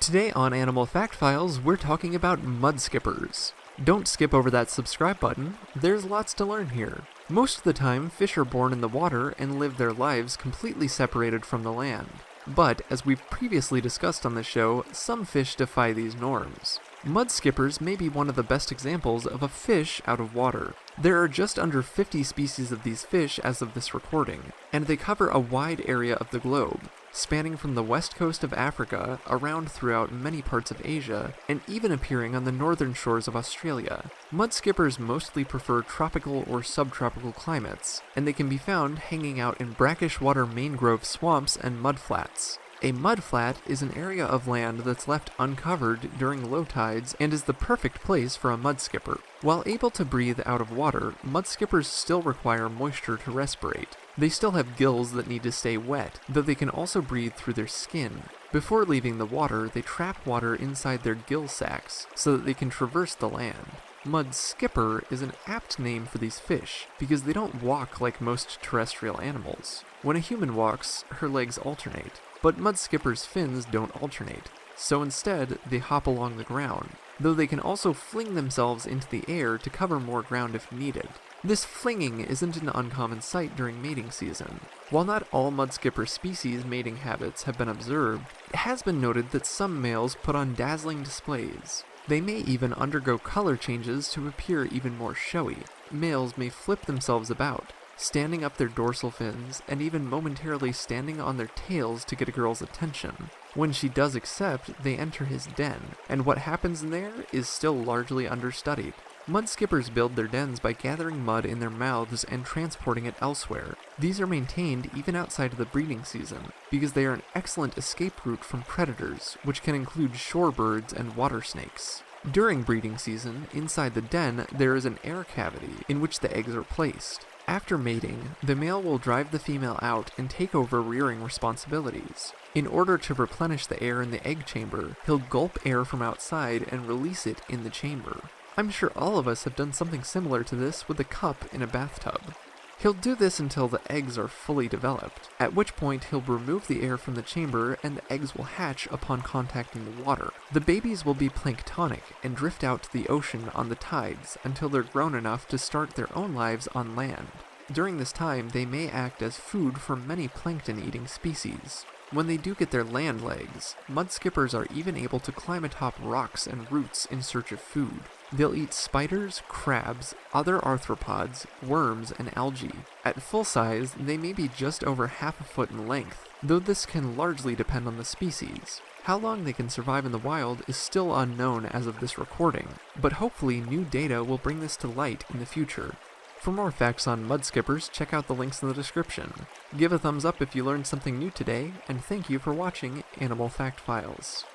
Today on Animal Fact Files, we're talking about mudskippers. Don't skip over that subscribe button, there's lots to learn here. Most of the time, fish are born in the water and live their lives completely separated from the land. But, as we've previously discussed on the show, some fish defy these norms. Mudskippers may be one of the best examples of a fish out of water. There are just under 50 species of these fish as of this recording, and they cover a wide area of the globe, spanning from the west coast of Africa around throughout many parts of Asia, and even appearing on the northern shores of Australia. Mudskippers mostly prefer tropical or subtropical climates, and they can be found hanging out in brackish water mangrove swamps and mudflats. A mudflat is an area of land that's left uncovered during low tides and is the perfect place for a mudskipper. While able to breathe out of water, mudskippers still require moisture to respirate. They still have gills that need to stay wet, though they can also breathe through their skin. Before leaving the water, they trap water inside their gill sacs so that they can traverse the land. Mudskipper is an apt name for these fish because they don't walk like most terrestrial animals. When a human walks, her legs alternate. But mudskippers' fins don't alternate, so instead they hop along the ground, though they can also fling themselves into the air to cover more ground if needed. This flinging isn't an uncommon sight during mating season. While not all mudskipper species' mating habits have been observed, it has been noted that some males put on dazzling displays. They may even undergo color changes to appear even more showy. Males may flip themselves about, standing up their dorsal fins, and even momentarily standing on their tails to get a girl's attention. When she does accept, they enter his den, and what happens in there is still largely understudied. Mudskippers build their dens by gathering mud in their mouths and transporting it elsewhere. These are maintained even outside of the breeding season, because they are an excellent escape route from predators, which can include shorebirds and water snakes. During breeding season, inside the den, there is an air cavity in which the eggs are placed. After mating, the male will drive the female out and take over rearing responsibilities. In order to replenish the air in the egg chamber, he'll gulp air from outside and release it in the chamber. I'm sure all of us have done something similar to this with a cup in a bathtub. He'll do this until the eggs are fully developed, at which point he'll remove the air from the chamber and the eggs will hatch upon contacting the water. The babies will be planktonic and drift out to the ocean on the tides until they're grown enough to start their own lives on land. During this time, they may act as food for many plankton-eating species. When they do get their land legs, mudskippers are even able to climb atop rocks and roots in search of food. They'll eat spiders, crabs, other arthropods, worms, and algae. At full size, they may be just over half a foot in length, though this can largely depend on the species. How long they can survive in the wild is still unknown as of this recording, but hopefully new data will bring this to light in the future. For more facts on mudskippers, check out the links in the description. Give a thumbs up if you learned something new today, and thank you for watching Animal Fact Files.